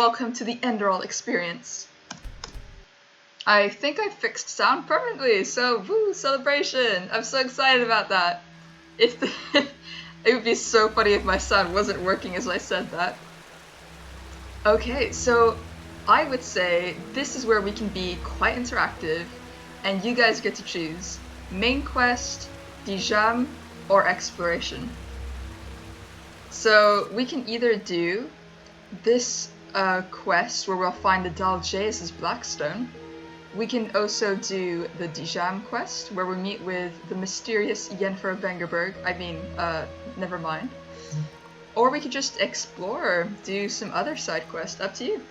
welcome to the Enderal experience. I think I fixed sound permanently, so woo, celebration! I'm so excited about that. It would be so funny if my sound wasn't working as I said that. Okay, so I would say this is where we can be quite interactive, and you guys get to choose main quest, Dijam, or exploration. So we can either do this quest where we'll find the Daljaeus' Blackstone. We can also do the Dijam quest where we meet with the mysterious Yennefer Bengerberg. Never mind. Or we could just explore, do some other side quest, up to you.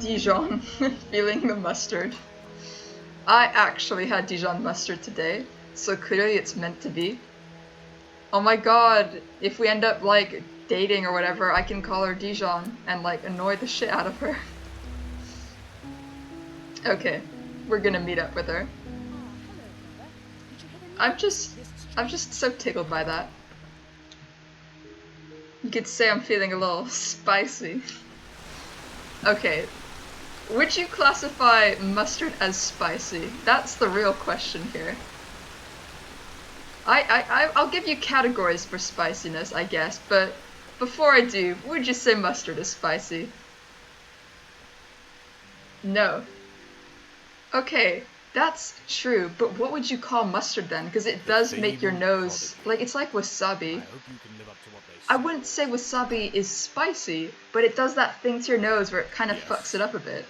Dijon, feeling the mustard. I actually had Dijon mustard today, so clearly it's meant to be. Oh my god, if we end up like dating or whatever, I can call her Dijon and like annoy the shit out of her. Okay, we're gonna meet up with her. I'm just so tickled by that. You could say I'm feeling a little spicy. Okay, would you classify mustard as spicy? That's the real question here. I'll give you categories for spiciness, I guess, but before I do, would you say mustard is spicy? No. Okay, that's true, but what would you call mustard then? Because it does make your nose, like, it's like wasabi. I wouldn't say wasabi is spicy, but it does that thing to your nose where it kind of fucks it up a bit.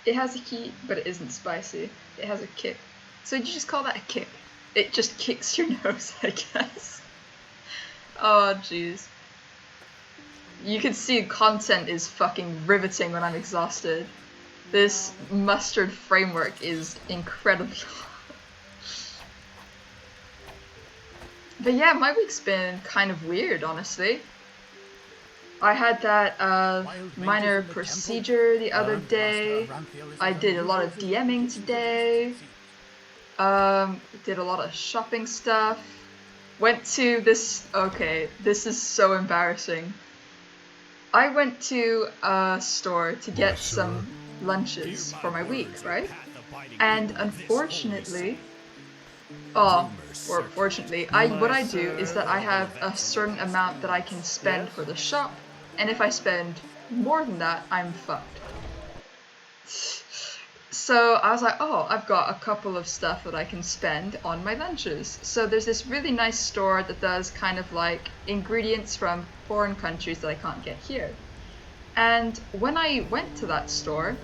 It has a heat, but it isn't spicy. It has a kick. So you just call that a kick? It just kicks your nose, I guess. Oh, jeez. You can see content is fucking riveting when I'm exhausted. This mustard framework is incredible. But yeah, my week's been kind of weird, honestly. I had that minor procedure the other day. I did a lot of DMing today. Did a lot of shopping stuff. Went to this... Okay, this is so embarrassing. I went to a store to get some lunches for my week, right? And unfortunately... or fortunately, what I do is that I have a certain amount that I can spend for the shop, and if I spend more than that, I'm fucked. So I was like, oh, I've got a couple of stuff that I can spend on my lunches. So there's this really nice store that does kind of like ingredients from foreign countries that I can't get here. And when I went to that store,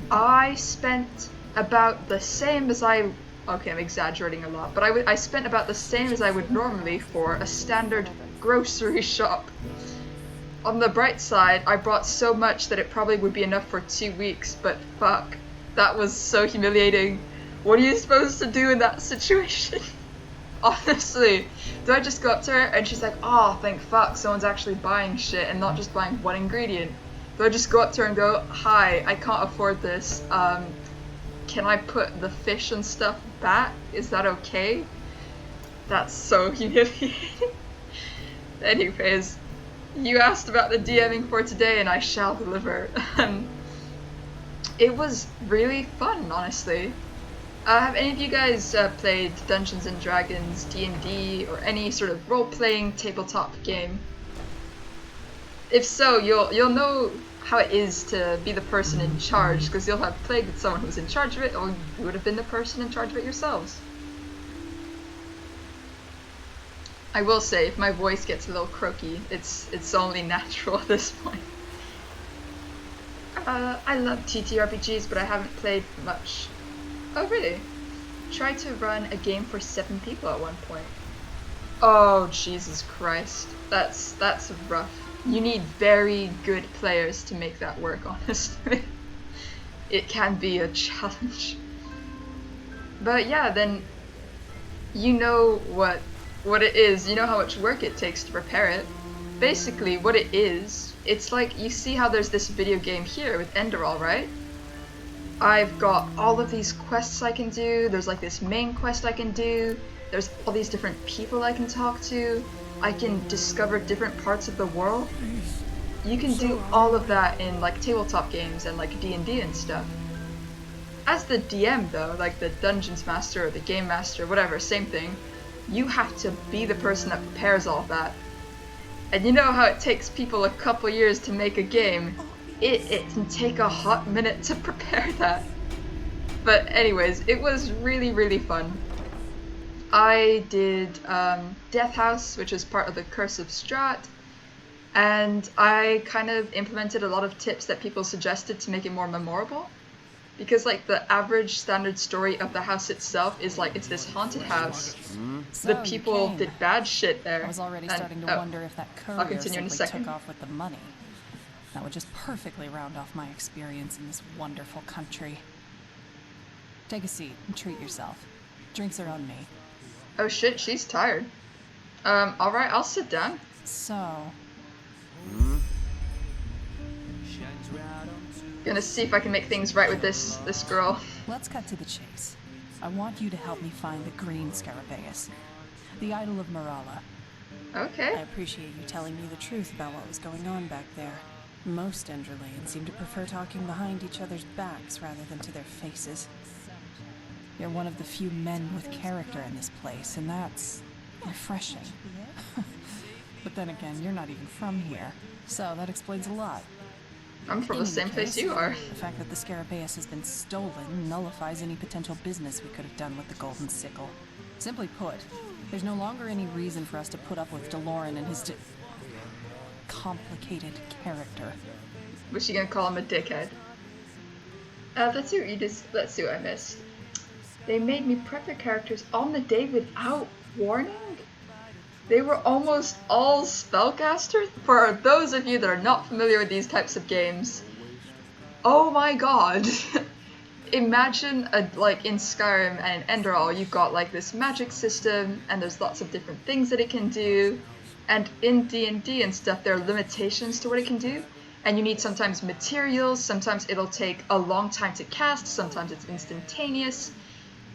I spent about the same as okay, I'm exaggerating a lot, but I spent about the same as I would normally for a standard grocery shop. On the bright side, I bought so much that it probably would be enough for 2 weeks, but fuck, that was so humiliating. What are you supposed to do in that situation? Honestly, do I just go up to her and she's like, oh, thank fuck, someone's actually buying shit and not just buying one ingredient? Do I just go up to her and go, hi, I can't afford this, can I put the fish and stuff back? Is that okay? That's so humiliating. Anyways, you asked about the DMing for today and I shall deliver. It was really fun, honestly. Have any of you guys played Dungeons & Dragons, D&D, or any sort of role-playing tabletop game? If so, you'll know how it is to be the person in charge, because you'll have played with someone who's in charge of it, or you would have been the person in charge of it yourselves. I will say, if my voice gets a little croaky, it's only natural at this point. I love TTRPGs, but I haven't played much. Oh really? Tried to run a game for 7 people at one point. Oh Jesus Christ, that's rough. You need very good players to make that work, honestly. It can be a challenge. But yeah, then you know what it is, you know how much work it takes to prepare it. Basically, what it is, it's like, you see how there's this video game here with Enderal, right? I've got all of these quests I can do, there's like this main quest I can do, there's all these different people I can talk to, I can discover different parts of the world. You can do all of that in like tabletop games and like D&D and stuff. As the DM though, like the Dungeons Master or the Game Master, whatever, same thing, you have to be the person that prepares all of that. And you know how it takes people a couple years to make a game? It can take a hot minute to prepare that. But anyways, it was really, really fun. I did Death House, which is part of the Curse of Strat, and I kind of implemented a lot of tips that people suggested to make it more memorable. Because like the average standard story of the house itself is like it's this haunted house. So The people did bad shit there. I was already and, starting to wonder if that I'll courier continue in a simply second. took off with the money. That would just perfectly round off my experience in this wonderful country. Take a seat and treat yourself. Drinks are on me. Oh shit, she's tired. Alright, I'll sit down. So, Gonna see if I can make things right with this girl. let's cut to the chase. I want you to help me find the green Scarabaeus, the idol of Marala. I Okay. appreciate you telling me the truth about what was going on back there. Most Enderalians seem to prefer talking behind each other's backs rather than to their faces. You're one of the few men with character in this place, and that's refreshing. But then again, you're not even from here, so that explains a lot. I'm from the same place you are. The fact that the Scarabaeus has been stolen nullifies any potential business we could have done with the Golden Sickle. Simply put, there's no longer any reason for us to put up with Deloran and his complicated character. Was she gonna call him a dickhead? Let's see what I missed. They made me prep their characters on the day without warning? They were almost all spellcasters? For those of you that are not familiar with these types of games, oh my god. Imagine like in Skyrim and Enderal, you've got like this magic system and there's lots of different things that it can do. And in D&D and stuff, there are limitations to what it can do. And you need sometimes materials, sometimes it'll take a long time to cast, sometimes it's instantaneous.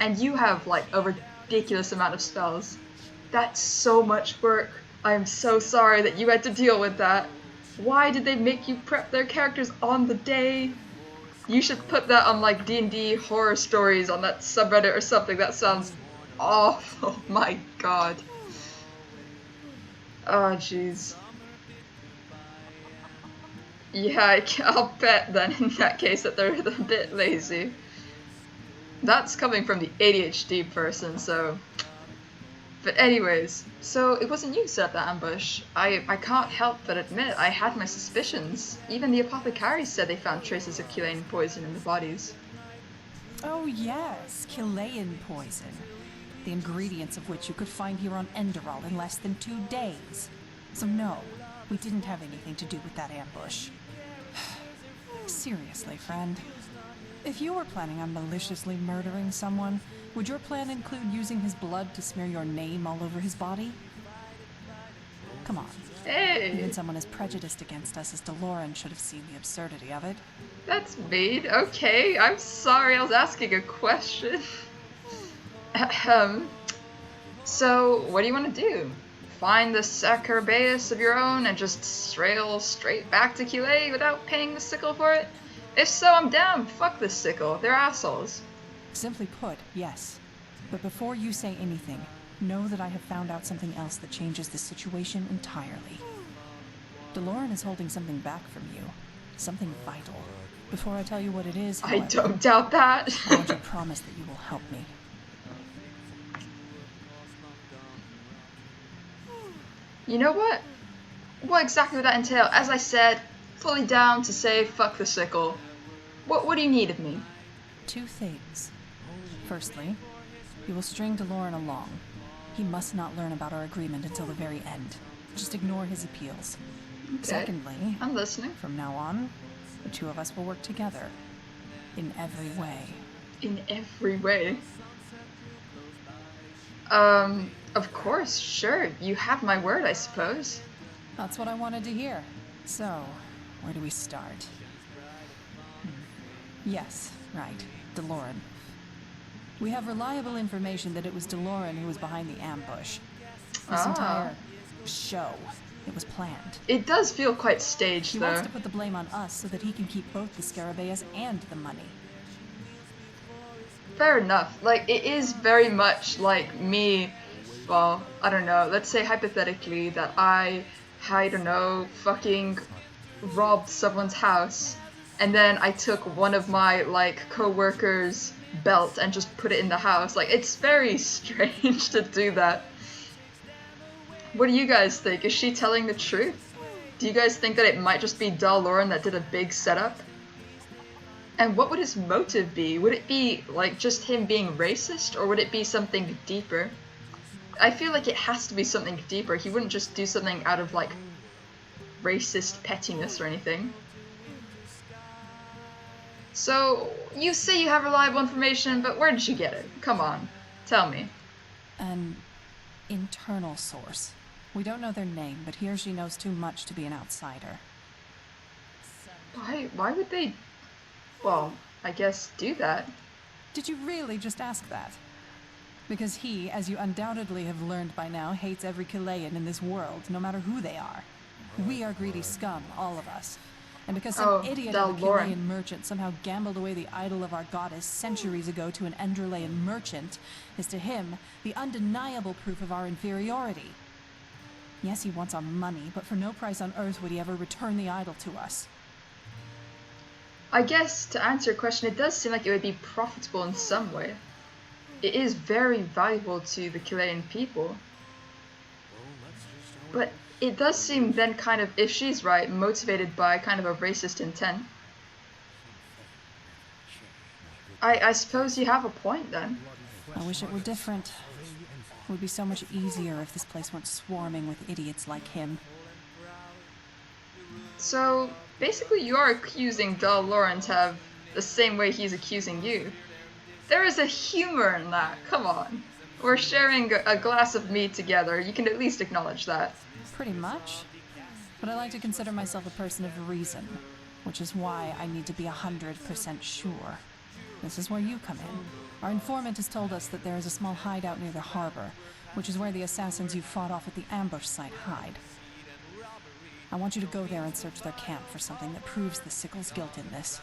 And you have like a ridiculous amount of spells. That's so much work. I am so sorry that you had to deal with that. Why did they make you prep their characters on the day? You should put that on like D&D horror stories on that subreddit or something. That sounds awful. My god. Oh jeez. Yeah, I'll bet then in that case that they're a bit lazy. That's coming from the ADHD person, so... But anyways, so it wasn't you who set up that ambush. I can't help but admit I had my suspicions. Even the apothecaries said they found traces of Chilean poison in the bodies. Oh yes, Chilean poison. The ingredients of which you could find here on Enderal in less than 2 days. So no, we didn't have anything to do with that ambush. Seriously, friend. If you were planning on maliciously murdering someone, would your plan include using his blood to smear your name all over his body? Come on. Hey! Even someone as prejudiced against us as Deloran should have seen the absurdity of it. That's mean. Okay, I'm sorry, I was asking a question. So, what do you want to do? Find the Scarabaeus of your own and just sail straight back to Chile without paying the Sickle for it? If so, I'm down. Fuck the Sickle. They're assholes. Simply put, yes. But before you say anything, know that I have found out something else that changes the situation entirely. Deloran is holding something back from you. Something vital. Before I tell you what it is, however, I don't doubt that. I want you to promise that you will help me. You know what? What exactly would that entail? As I said, fully down to say fuck the Sickle. What do you need of me? 2 things. Firstly, you will string Deloran along. He must not learn about our agreement until the very end. Just ignore his appeals. Okay. Secondly, I'm listening. from now on, the 2 of us will work together. In every way. In every way. Of course, sure. You have my word, I suppose. That's what I wanted to hear. So, where do we start? Yes, right. Deloran. We have reliable information that it was Deloran who was behind the ambush. This entire show. It was planned. It does feel quite staged, He though. wants to put the blame on us so that he can keep both the Scarabaeus and the money. Fair enough. Like, it is very much like me. Well, I don't know. Let's say hypothetically that I don't know, fucking robbed someone's house, and then I took one of my, like, co-workers' belt and just put it in the house. Like, it's very strange to do that. What do you guys think? Is she telling the truth? Do you guys think that it might just be Daloran that did a big setup? And what would his motive be? Would it be, like, just him being racist, or would it be something deeper? I feel like it has to be something deeper. He wouldn't just do something out of, like, racist pettiness or anything. So, you say you have reliable information, but where did you get it? Come on, tell me. An internal source. We don't know their name, but he or she knows too much to be an outsider. Why would they, well, I guess do that? Did you really just ask that? Because he, as you undoubtedly have learned by now, hates every Chilean in this world, no matter who they are. We are greedy scum, all of us. And because some idiot of a Chilean merchant somehow gambled away the idol of our goddess centuries ago to an Enderalian merchant, is to him the undeniable proof of our inferiority. Yes, he wants our money, but for no price on earth would he ever return the idol to us. I guess, to answer your question, it does seem like it would be profitable in some way. It is very valuable to the Chilean people. But it does seem then kind of, if she's right, motivated by kind of a racist intent. I suppose you have a point then. I wish it were different. It would be so much easier if this place weren't swarming with idiots like him. So, basically you are accusing Daloran to have the same way he's accusing you. There is a humor in that, come on. We're sharing a glass of mead together, you can at least acknowledge that. Pretty much. But I like to consider myself a person of reason, which is why I need to be 100% sure. This is where you come in. Our informant has told us that there is a small hideout near the harbor, which is where the assassins you fought off at the ambush site hide. I want you to go there and search their camp for something that proves the Sickle's guilt in this.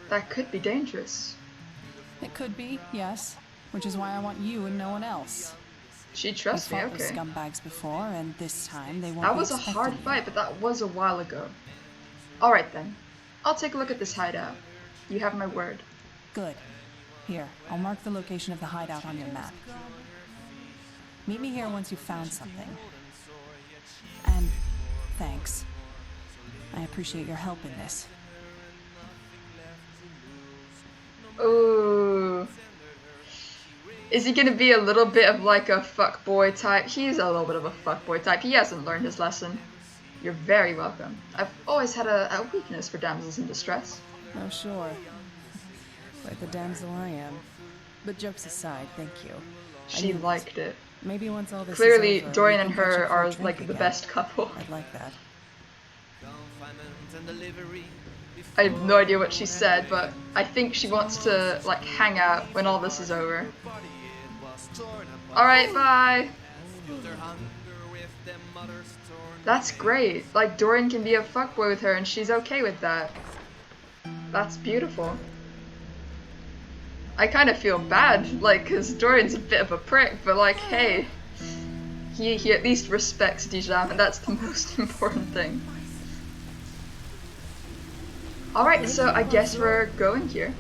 That could be dangerous. It could be, yes. Which is why I want you and no one else. She trusts me, We've fought okay. those scumbags before, and this time they won't That be was a expecting hard you. fight, but that was a while ago. Alright then. I'll take a look at this hideout. You have my word. Good. Here, I'll mark the location of the hideout on your map. Meet me here once you've found something. And thanks. I appreciate your help in this. Ooh. Is he gonna be a little bit of like a fuckboy type? He's a little bit of a fuckboy type. He hasn't learned his lesson. You're very welcome. I've always had a weakness for damsels in distress. Oh, sure. Quite the damsel I am. But jokes aside, thank you. She liked it. Maybe once all this Clearly, is over, Dorian we and can catch her up for a are drink like the again. best couple. I'd like that. I have no idea what she said, but I think she wants to like hang out when all this is over. Alright, bye! That's great. Like, Dorian can be a fuckboy with her and she's okay with that. That's beautiful. I kind of feel bad, like, cause Dorian's a bit of a prick, but like, hey, he at least respects Dijam, and that's the most important thing. Alright, so I guess we're going here.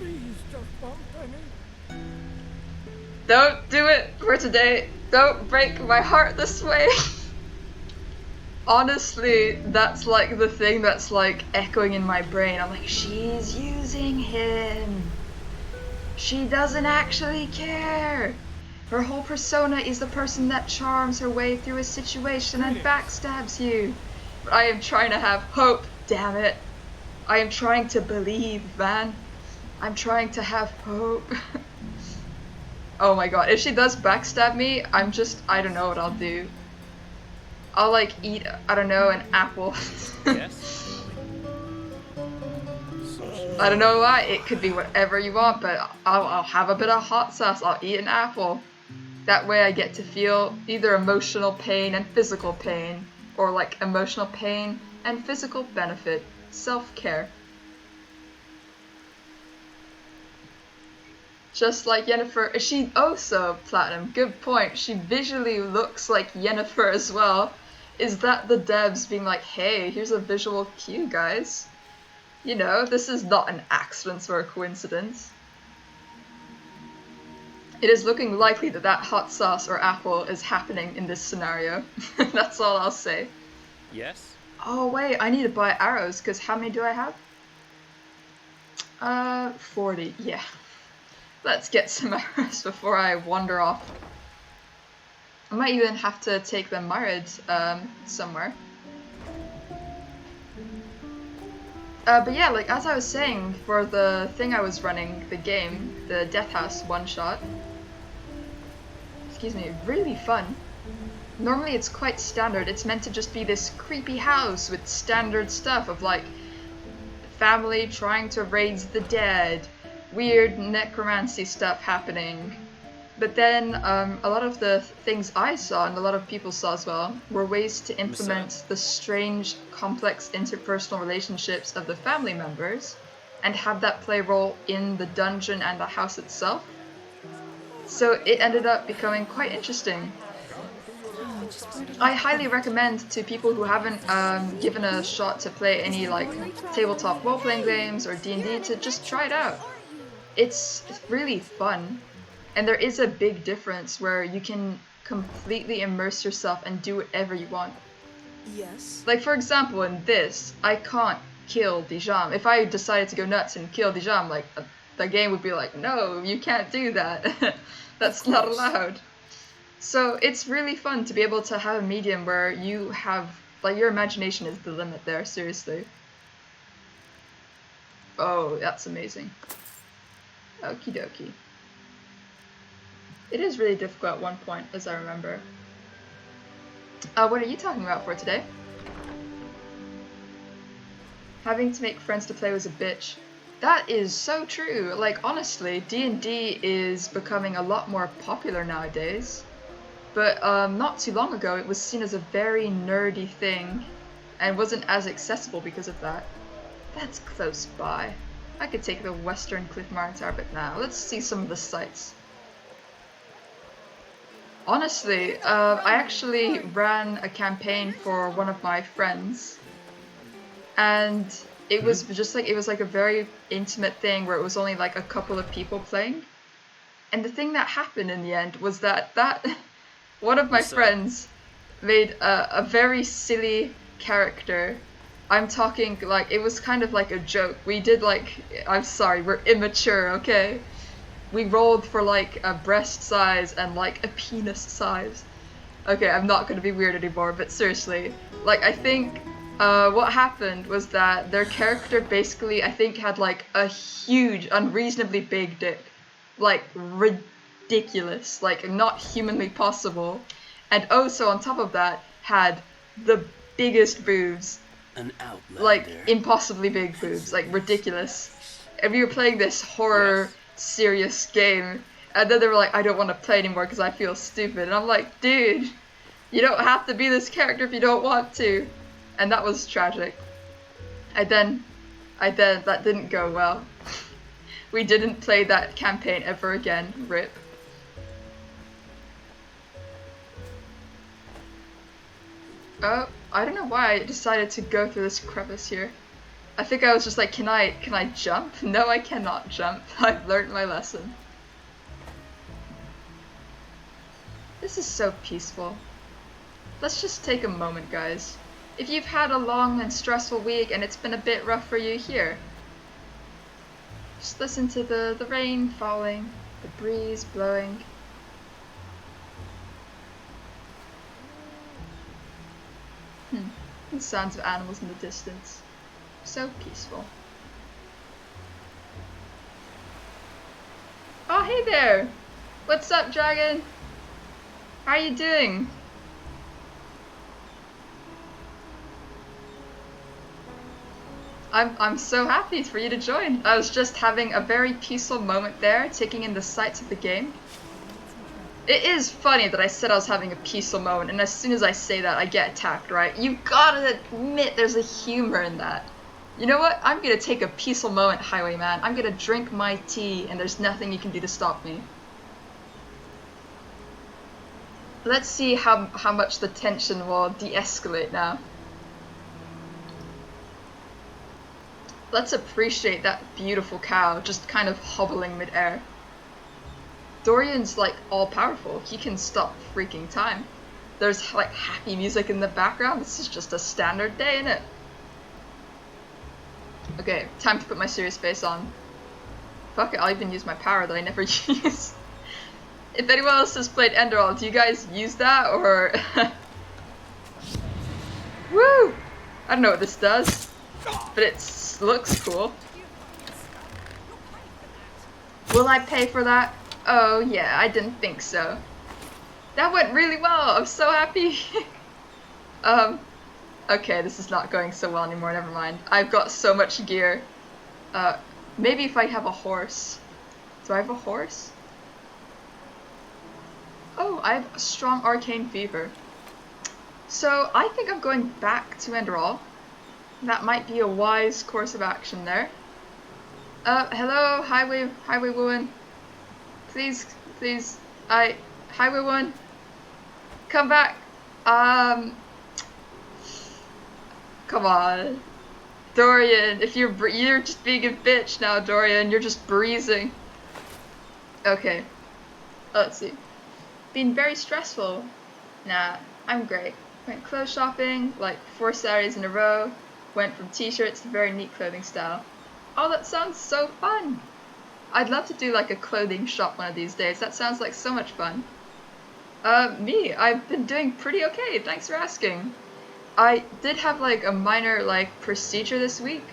Don't do it for today. Don't break my heart this way. Honestly, that's like the thing that's like echoing in my brain. I'm like, she's using him. She doesn't actually care. Her whole persona is the person that charms her way through a situation and backstabs you. But I am trying to have hope, damn it. I am trying to believe, man. I'm trying to have hope. Oh my god, if she does backstab me, I don't know what I'll do. I'll like eat, I don't know, an apple. Yes. I don't know why, it could be whatever you want, but I'll have a bit of hot sauce, I'll eat an apple. That way I get to feel either emotional pain and physical pain, or like emotional pain and physical benefit. Self-care. Just like Yennefer, she also platinum, good point. She visually looks like Yennefer as well. Is that the devs being like, hey, here's a visual cue, guys? You know, this is not an accident or a coincidence. It is looking likely that that hot sauce or apple is happening in this scenario. That's all I'll say. Yes? Oh wait, I need to buy arrows, because how many do I have? 40, yeah. Let's get some arrows before I wander off. I might even have to take the Myrid somewhere. But yeah, like as I was saying, for the thing I was running, the game, the Death House one-shot, excuse me, really fun. Normally it's quite standard, it's meant to just be this creepy house with standard stuff of like, family trying to raise the dead, weird necromancy stuff happening. But then a lot of the things I saw, and a lot of people saw as well, were ways to implement the strange, complex interpersonal relationships of the family members and have that play a role in the dungeon and the house itself. So it ended up becoming quite interesting. I highly recommend to people who haven't given a shot to play any like tabletop role-playing games or D&D to just try it out. It's really fun. And there is a big difference where you can completely immerse yourself and do whatever you want. Yes. Like for example in this, I can't kill Dijam. If I decided to go nuts and kill Dijam, like the game would be like, no, you can't do that. That's not allowed. So it's really fun to be able to have a medium where you have, like your imagination is the limit there, seriously. Oh, that's amazing. Okie dokie. It is really difficult at one point, as I remember. What are you talking about for today? Having to make friends to play was a bitch. That is so true. Like, honestly, D&D is becoming a lot more popular nowadays. But not too long ago, it was seen as a very nerdy thing and wasn't as accessible because of that. That's close by. I could take the Western Cliff Martin Tower, but now let's see some of the sights. Honestly, I actually ran a campaign for one of my friends, and it was just like, it was like a very intimate thing where it was only like a couple of people playing. And the thing that happened in the end was that one of my friends made a very silly character. I'm talking like, it was kind of like a joke. We did like, I'm sorry, we're immature, okay? We rolled for like a breast size and like a penis size. Okay, I'm not gonna be weird anymore, but seriously. Like, I think what happened was that their character basically, I think, had like a huge, unreasonably big dick. Like, ridiculous. Like, not humanly possible. And also, on top of that, had the biggest boobs. An outlander. Like, impossibly big boobs. Like, ridiculous. And we were playing this horror... Yes. serious game, and then they were like, I don't want to play anymore because I feel stupid, and I'm like, dude, you don't have to be this character if you don't want to. And that was tragic. I then that didn't go well. We didn't play that campaign ever again. RIP. Oh, I don't know why I decided to go through this crevice here. I think I was just like, can I jump? No, I cannot jump. I've learned my lesson. This is so peaceful. Let's just take a moment, guys. If you've had a long and stressful week and it's been a bit rough for you, here. Just listen to the rain falling, the breeze blowing. The sounds of animals in the distance. So peaceful. Oh, hey there! What's up, dragon? How are you doing? I'm so happy for you to join. I was just having a very peaceful moment there, taking in the sights of the game. It is funny that I said I was having a peaceful moment, and as soon as I say that, I get attacked, right? You gotta admit there's a humor in that. You know what? I'm gonna take a peaceful moment, Highwayman. I'm gonna drink my tea, and there's nothing you can do to stop me. Let's see how much the tension will de-escalate now. Let's appreciate that beautiful cow just kind of hobbling mid-air. Dorian's like all-powerful. He can stop freaking time. There's like happy music in the background. This is just a standard day, innit? Okay, time to put my serious face on. Fuck it, I'll even use my power that I never use. If anyone else has played Enderal, do you guys use that, or... Woo! I don't know what this does, but it looks cool. Will I pay for that? Oh yeah, I didn't think so. That went really well, I'm so happy! Okay, this is not going so well anymore, never mind. I've got so much gear. Maybe if I have a horse. Do I have a horse? Oh, I have a strong arcane fever. So I think I'm going back to Enderal. That might be a wise course of action there. Hello, highway woman. Please, highway woman, come back. Come on, Dorian. If you're just being a bitch now, Dorian. You're just breezing. Okay, let's see. Been very stressful. Nah, I'm great. Went clothes shopping like 4 Saturdays in a row. Went from t-shirts to very neat clothing style. Oh, that sounds so fun. I'd love to do like a clothing shop one of these days. That sounds like so much fun. Me, I've been doing pretty okay. Thanks for asking. I did have like a minor like procedure this week.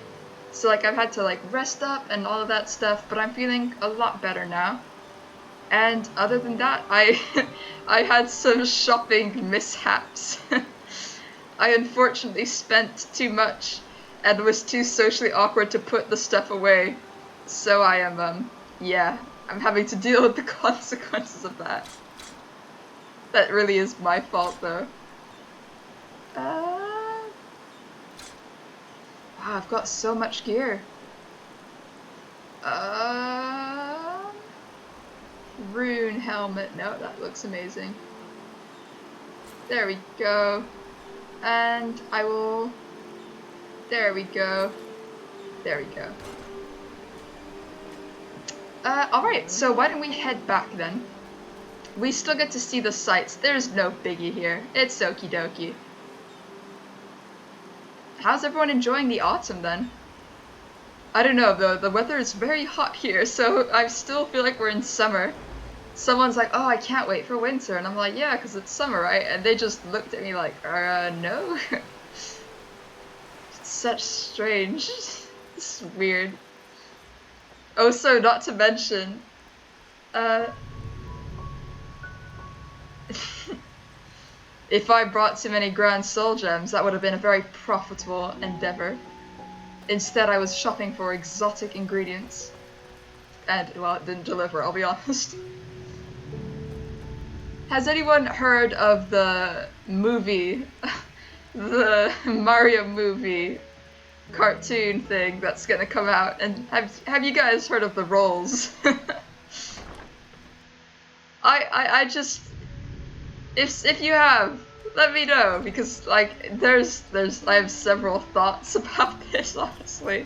So like I've had to like rest up and all of that stuff, but I'm feeling a lot better now. And other than that, I had some shopping mishaps. I unfortunately spent too much and was too socially awkward to put the stuff away. So I am, yeah, I'm having to deal with the consequences of that. That really is my fault though. Wow, I've got so much gear. Rune helmet. No, that looks amazing. There we go. And I will... There we go. There we go. Alright, so why don't we head back then? We still get to see the sights. There's no biggie here. It's okie dokie. How's everyone enjoying the autumn then? I don't know, the weather is very hot here, so I still feel like we're in summer. Someone's like, oh, I can't wait for winter, and I'm like, yeah, because it's summer, right? And they just looked at me like, no? It's such strange. It's weird. Also, not to mention, if I brought too many grand soul gems, that would have been a very profitable endeavor. Instead, I was shopping for exotic ingredients. And, well, it didn't deliver, I'll be honest. Has anyone heard of the movie, the Mario movie cartoon thing that's gonna come out? And have you guys heard of the rolls? I just, if you have, let me know, because like I have several thoughts about this, honestly.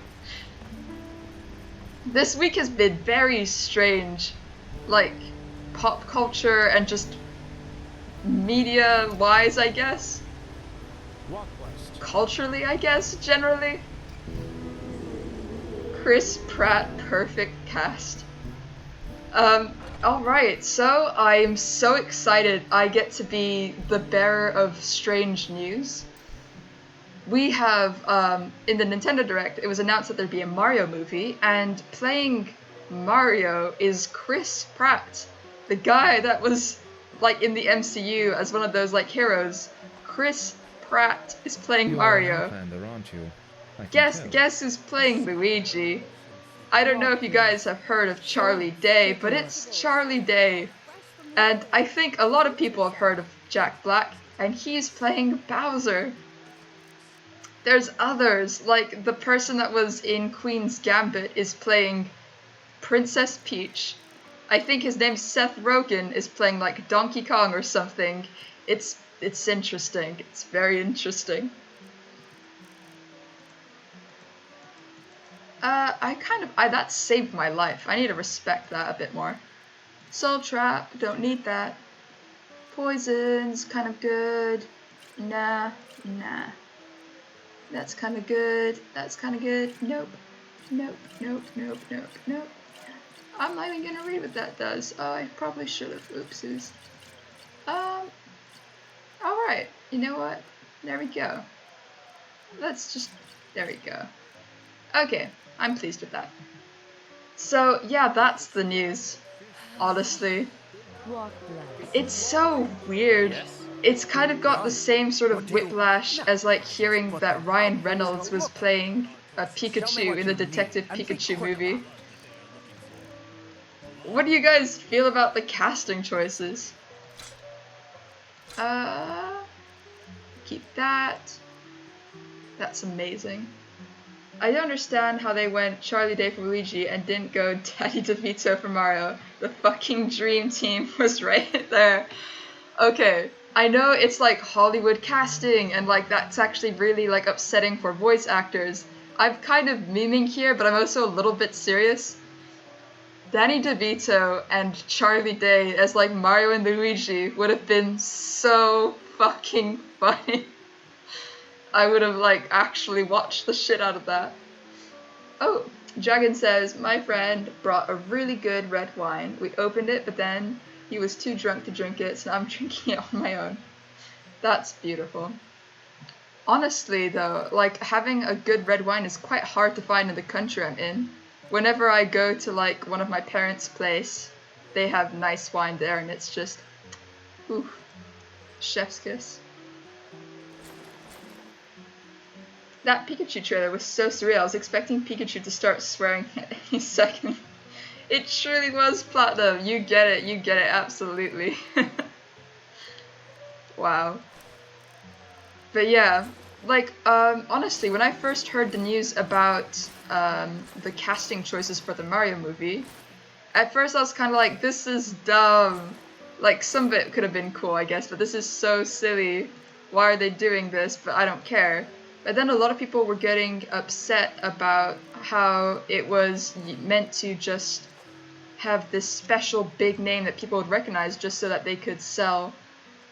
This week has been very strange, like pop culture and just media wise, I guess. Culturally, I guess, generally. Chris Pratt, perfect cast. Alright, so I'm so excited I get to be the bearer of strange news. We have, in the Nintendo Direct, it was announced that there'd be a Mario movie, and playing Mario is Chris Pratt, the guy that was, like, in the MCU as one of those, like, heroes. Chris Pratt is playing Mario. Aren't you? Guess who's playing Luigi? I don't know if you guys have heard of Charlie Day, but it's Charlie Day. And I think a lot of people have heard of Jack Black, and he's playing Bowser. There's others, like the person that was in Queen's Gambit is playing Princess Peach. I think his name's Seth Rogen is playing like Donkey Kong or something. It's interesting. It's very interesting. That saved my life. I need to respect that a bit more. Soul Trap, don't need that. Poison's kind of good. Nah. That's kind of good. That's kind of good. Nope. I'm not even gonna read what that does. Oh, I probably should have. Oopsies. Alright. You know what? There we go. There we go. Okay. I'm pleased with that. So, yeah, that's the news. Honestly. It's so weird. Yes. It's kind of got the same sort of whiplash as like hearing that Ryan Reynolds was playing a Pikachu in the Detective Pikachu movie. What do you guys feel about the casting choices? Keep that. That's amazing. I don't understand how they went Charlie Day for Luigi and didn't go Danny DeVito for Mario. The fucking dream team was right there. Okay, I know it's like Hollywood casting and like that's actually really like upsetting for voice actors. I'm kind of memeing here, but I'm also a little bit serious. Danny DeVito and Charlie Day as like Mario and Luigi would have been so fucking funny. I would have like actually watched the shit out of that. Oh, Dragon says, my friend brought a really good red wine. We opened it, but then he was too drunk to drink it, so now I'm drinking it on my own. That's beautiful. Honestly though, like having a good red wine is quite hard to find in the country I'm in. Whenever I go to like one of my parents' place, they have nice wine there and it's just, ooh, chef's kiss. That Pikachu trailer was so surreal. I was expecting Pikachu to start swearing any second. It truly was Platinum. You get it, absolutely. Wow. But yeah, like, honestly, when I first heard the news about the casting choices for the Mario movie, at first I was kind of like, this is dumb. Like, some of it could have been cool, I guess, but this is so silly. Why are they doing this? But I don't care. But then a lot of people were getting upset about how it was meant to just have this special big name that people would recognize just so that they could sell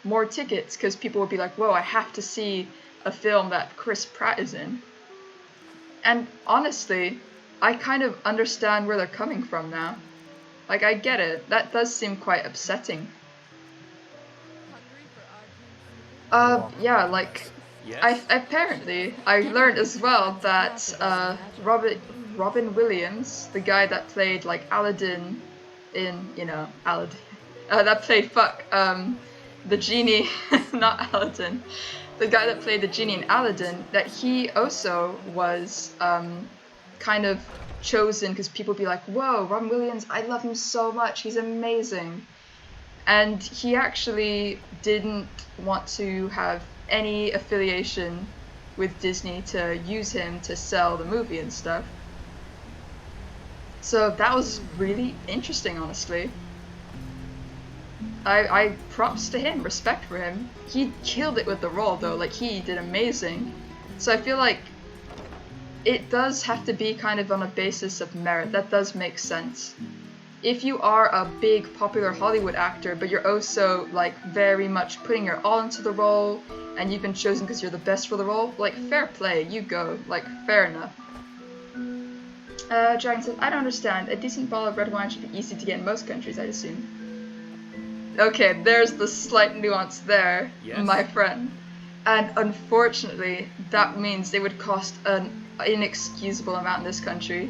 more tickets, because people would be like, whoa, I have to see a film that Chris Pratt is in. And honestly, I kind of understand where they're coming from now. Like, I get it. That does seem quite upsetting. Yeah, like, Yes. apparently, I learned as well that Robin Williams, the guy that played, like, Aladdin in, you know, Aladdin, that played, the genie, not Aladdin, the guy that played the genie in Aladdin, that he also was, kind of chosen because people be like, whoa, Robin Williams, I love him so much, he's amazing. And he actually didn't want to have any affiliation with Disney to use him to sell the movie and stuff. So that was really interesting, honestly. I props to him, respect for him. He killed it with the role though, like he did amazing. So I feel like it does have to be kind of on a basis of merit. That does make sense. If you are a big popular Hollywood actor, but you're also like very much putting your all into the role, and you've been chosen because you're the best for the role, like fair play, you go, like fair enough. Dragon says, I don't understand. A decent bottle of red wine should be easy to get in most countries, I'd assume. Okay, there's the slight nuance there, yes, my friend. And unfortunately, that means they would cost an inexcusable amount in this country.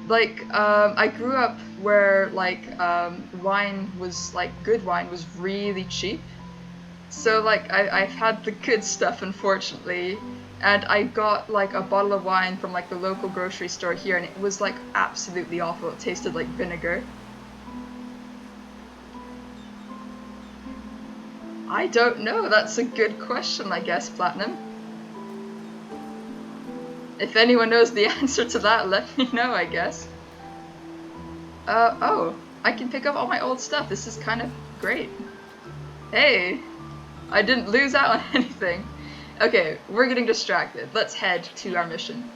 Like, I grew up where, like, wine was, like, good wine was really cheap. So, like, I've had the good stuff, unfortunately. And I got, like, a bottle of wine from, like, the local grocery store here, and it was, like, absolutely awful. It tasted like vinegar. I don't know. That's a good question, I guess, Platinum. If anyone knows the answer to that, let me know, I guess. Oh, I can pick up all my old stuff. This is kind of great. Hey, I didn't lose out on anything. Okay, we're getting distracted. Let's head to our mission.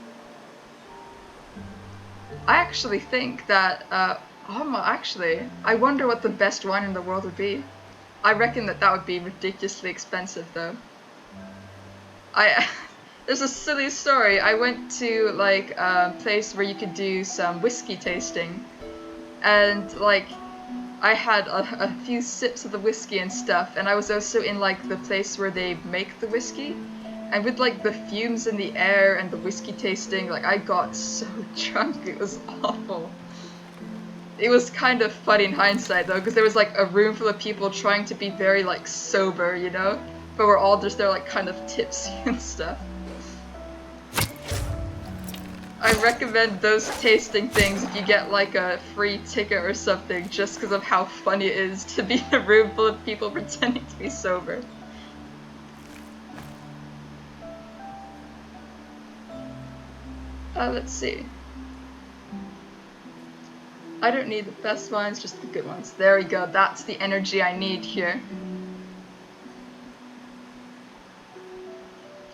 I actually think that, actually, I wonder what the best wine in the world would be. I reckon that would be ridiculously expensive, though. There's a silly story. I went to, like, a place where you could do some whiskey tasting. And, like, I had a few sips of the whiskey and stuff. And I was also in, like, the place where they make the whiskey. And with, like, the fumes in the air and the whiskey tasting, like, I got so drunk. It was awful. It was kind of funny in hindsight, though, because there was, like, a room full of people trying to be very, like, sober, you know? But we're all just there, like, kind of tipsy and stuff. I recommend those tasting things if you get, like, a free ticket or something, just because of how funny it is to be in a room full of people pretending to be sober. Let's see. I don't need the best wines, just the good ones. There we go, that's the energy I need here.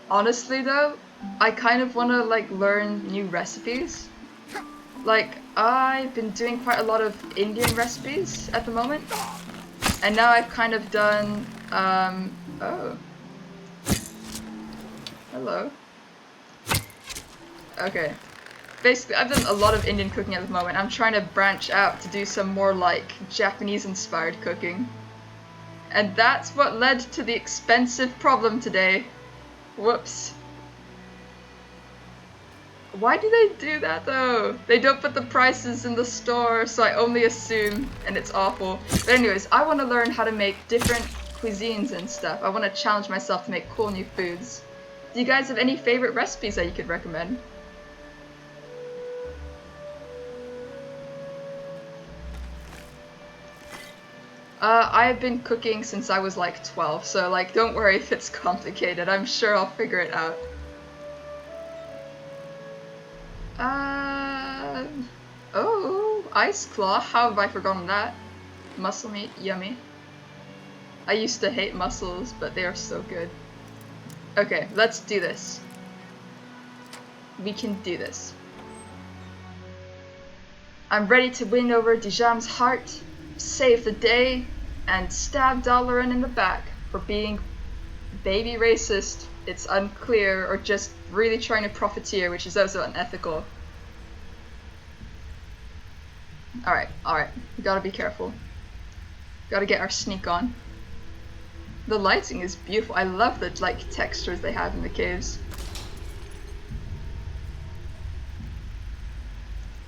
Honestly though, I kind of want to like learn new recipes. Like, I've been doing quite a lot of Indian recipes at the moment. And now I've kind of done, oh. Hello. Okay. Basically, I've done a lot of Indian cooking at the moment. I'm trying to branch out to do some more, like, Japanese-inspired cooking. And that's what led to the expensive problem today. Whoops. Why do they do that, though? They don't put the prices in the store, so I only assume, and it's awful. But anyways, I want to learn how to make different cuisines and stuff. I want to challenge myself to make cool new foods. Do you guys have any favorite recipes that you could recommend? I've been cooking since I was like 12, so like don't worry if it's complicated, I'm sure I'll figure it out. Oh, ice claw, how have I forgotten that? Mussel meat, yummy. I used to hate mussels, but they are so good. Okay, let's do this. We can do this. I'm ready to win over Dijam's heart, save the day, and stab Dalaran in the back for being baby racist. It's unclear, or just really trying to profiteer, which is also unethical. Alright, we gotta be careful. Gotta get our sneak on. The lighting is beautiful. I love the like textures they have in the caves.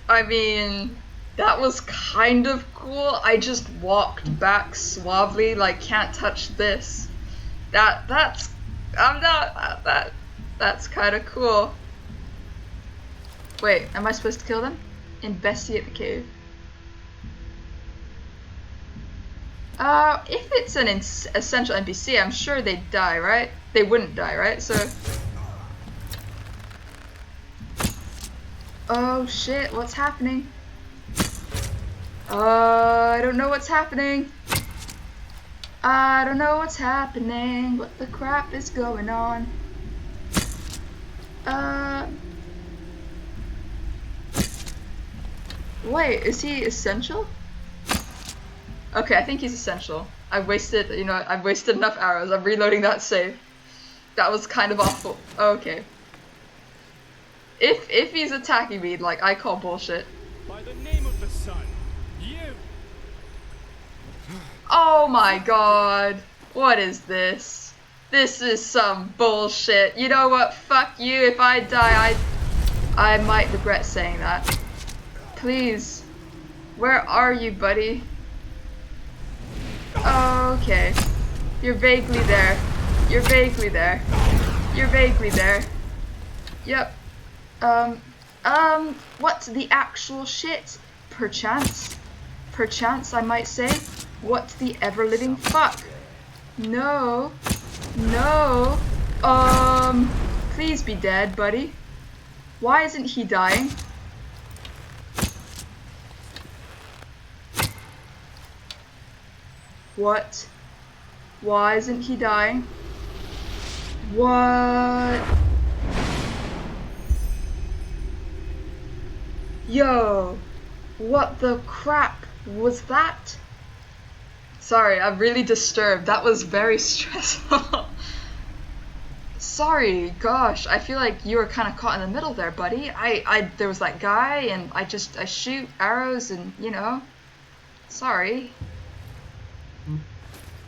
I mean, that was kind of cool. I just walked back suavely, like can't touch this. That's kind of cool. Wait, am I supposed to kill them? Investigate the cave. If it's an essential NPC, I'm sure they'd die, right? They wouldn't die, right? So. Oh shit, what's happening? I don't know what's happening. I don't know what's happening. What the crap is going on? Wait, is he essential? Okay, I think he's essential. I've wasted enough arrows. I'm reloading that save. That was kind of awful. Okay. If he's attacking me, like, I call bullshit. By the name of the sun, you! Oh my god. What is this? This is some bullshit. You know what? Fuck you. If I die, I might regret saying that. Please. Where are you, buddy? Okay. You're vaguely there. You're vaguely there. You're vaguely there. Yep. What the actual shit? Perchance? Perchance, I might say? What the ever-living fuck? No. No. Please be dead, buddy. Why isn't he dying? What? Why isn't he dying? What? Yo, what the crap was that? Sorry, I'm really disturbed. That was very stressful. Sorry, gosh, I feel like you were kind of caught in the middle there, buddy. There was that guy, and I shoot arrows, and you know. Sorry.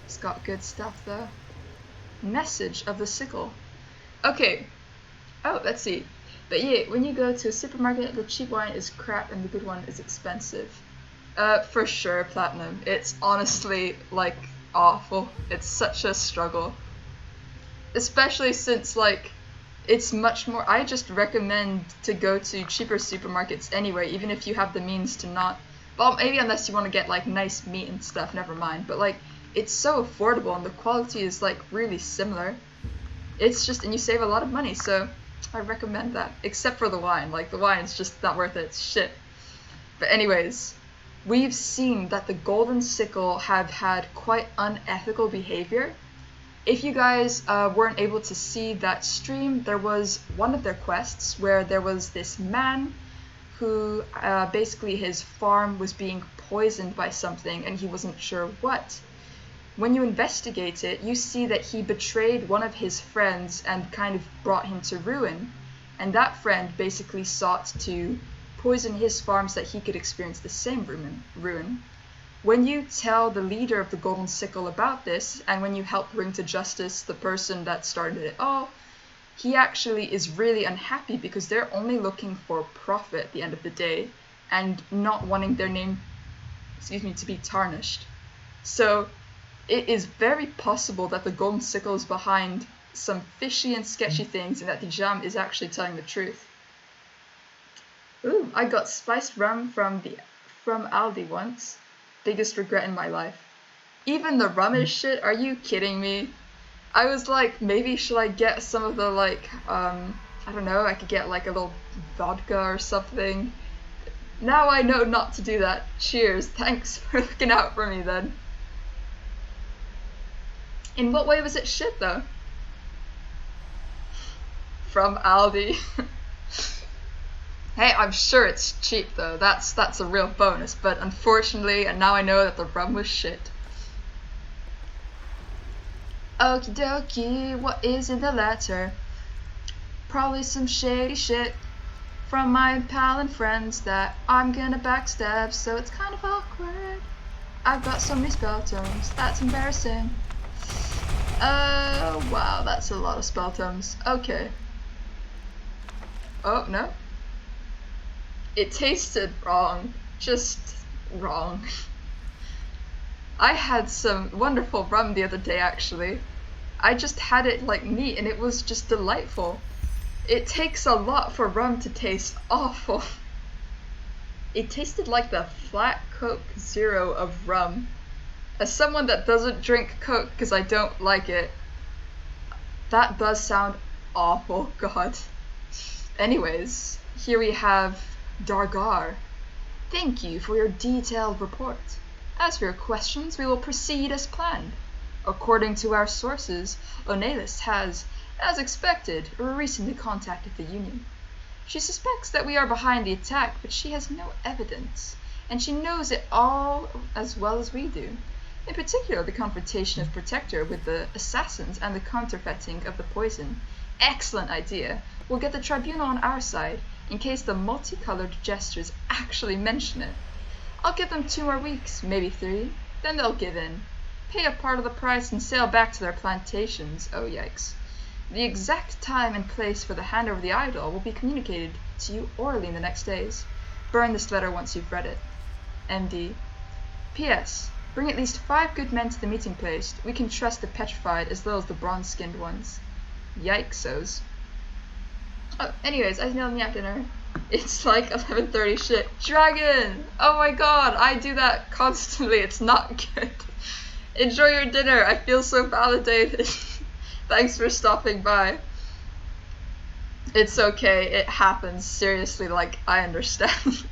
It's got good stuff though. Message of the Sickle. Okay. Oh, let's see. But yeah, when you go to a supermarket, the cheap wine is crap and the good one is expensive. For sure, Platinum. It's honestly, like, awful. It's such a struggle. Especially since, like, it's much more... I just recommend to go to cheaper supermarkets anyway, even if you have the means to not... Well, maybe unless you want to get, like, nice meat and stuff, never mind. But, like, it's so affordable and the quality is, like, really similar. It's just... And you save a lot of money, so... I recommend that, except for the wine. Like, the wine is just not worth it. It's shit. But anyways, we've seen that the Golden Sickle have had quite unethical behavior. If you guys weren't able to see that stream, there was one of their quests where there was this man who basically his farm was being poisoned by something and he wasn't sure what. When you investigate it, you see that he betrayed one of his friends and kind of brought him to ruin. And that friend basically sought to poison his farm so that he could experience the same ruin. When you tell the leader of the Golden Sickle about this, and when you help bring to justice the person that started it all, he actually is really unhappy because they're only looking for profit at the end of the day and not wanting their name, to be tarnished. So it is very possible that the Golden Sickle is behind some fishy and sketchy things and that the Jam is actually telling the truth. Ooh, I got spiced rum from Aldi once. Biggest regret in my life. Even the rum is shit, are you kidding me? I was like, maybe should I get some of the like, I don't know, I could get like a little vodka or something. Now I know not to do that. Cheers, thanks for looking out for me then. In what way was it shit though? From Aldi. Hey, I'm sure it's cheap though. That's a real bonus, but unfortunately, and now I know that the rum was shit. Okie dokie, what is in the letter? Probably some shady shit from my pal and friends that I'm gonna backstab, so it's kind of awkward. I've got so many spell tomes, that's embarrassing. Wow, that's a lot of spell tomes. Okay. Oh, no. It tasted wrong. Just wrong. I had some wonderful rum the other day, actually. I just had it like neat, and it was just delightful. It takes a lot for rum to taste awful. It tasted like the flat Coke Zero of rum. As someone that doesn't drink Coke because I don't like it, that does sound awful, God. Anyways, here we have Dargar. Thank you for your detailed report. As for your questions, we will proceed as planned. According to our sources, Onelis has, as expected, recently contacted the Union. She suspects that we are behind the attack, but she has no evidence, and she knows it all as well as we do. In particular, the confrontation of Protector with the assassins and the counterfeiting of the poison. Excellent idea. We'll get the tribunal on our side, in case the multicolored gestures actually mention it. I'll give them 2 more weeks, maybe 3, then they'll give in. Pay a part of the price and sail back to their plantations. Oh yikes. The exact time and place for the handover of the idol will be communicated to you orally in the next days. Burn this letter once you've read it. MD. P.S. Bring at least 5 good men to the meeting place. We can trust the petrified as well as the bronze-skinned ones. Yikesos. Oh, anyways, I nailed me at dinner. It's like 11:30 shit. Dragon! Oh my god, I do that constantly. It's not good. Enjoy your dinner. I feel so validated. Thanks for stopping by. It's okay. It happens. Seriously, like, I understand.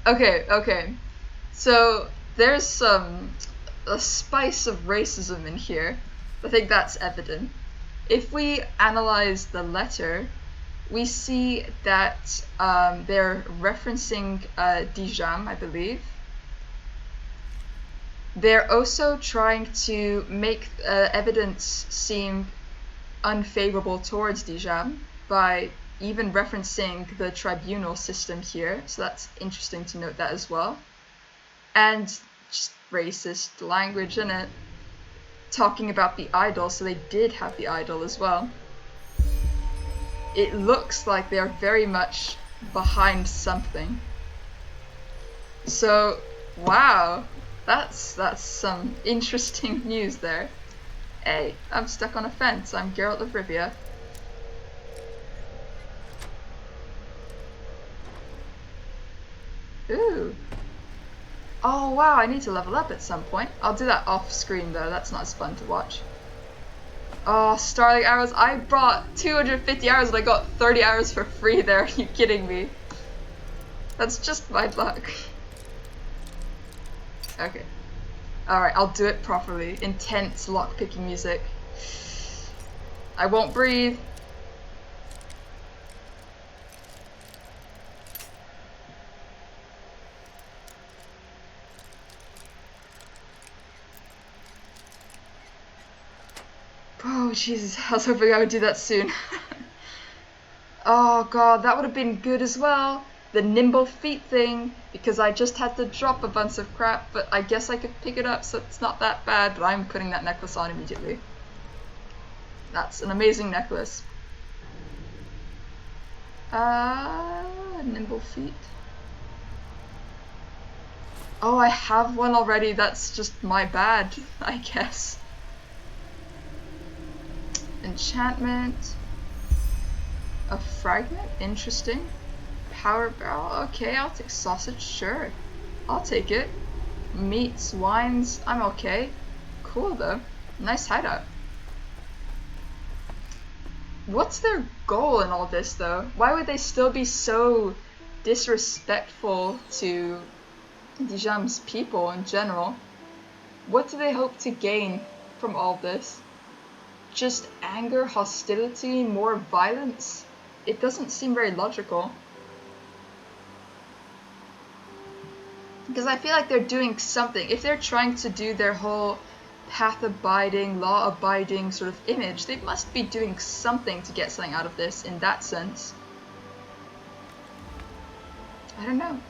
Okay. So, there's a spice of racism in here. I think that's evident. If we analyze the letter, we see that they're referencing Dijam, I believe. They're also trying to make evidence seem unfavorable towards Dijam by even referencing the tribunal system here, so that's interesting to note that as well. And just racist language in it, talking about the idol, so they did have the idol as well. It looks like they're very much behind something. So, wow, that's some interesting news there. Hey, I'm stuck on a fence. I'm Geralt of Rivia. Ooh. Oh wow, I need to level up at some point. I'll do that off screen though, that's not as fun to watch. Oh, Starling Arrows. I bought 250 arrows and I got 30 arrows for free there. Are you kidding me? That's just my luck. Okay. Alright, I'll do it properly. Intense lockpicking music. I won't breathe. Oh Jesus, I was hoping I would do that soon. Oh god, that would have been good as well. The nimble feet thing, because I just had to drop a bunch of crap, but I guess I could pick it up, so it's not that bad, but I'm putting that necklace on immediately. That's an amazing necklace. Nimble feet. Oh, I have one already, that's just my bad, I guess. Enchantment. A fragment? Interesting. Power barrel? Okay, I'll take sausage, sure. I'll take it. Meats, wines, I'm okay. Cool though. Nice hideout. What's their goal in all this though? Why would they still be so disrespectful to Dijam's people in general? What do they hope to gain from all this? Just anger, hostility, more violence? It doesn't seem very logical. Because I feel like they're doing something. If they're trying to do their whole path-abiding, law-abiding sort of image, they must be doing something to get something out of this in that sense. I don't know.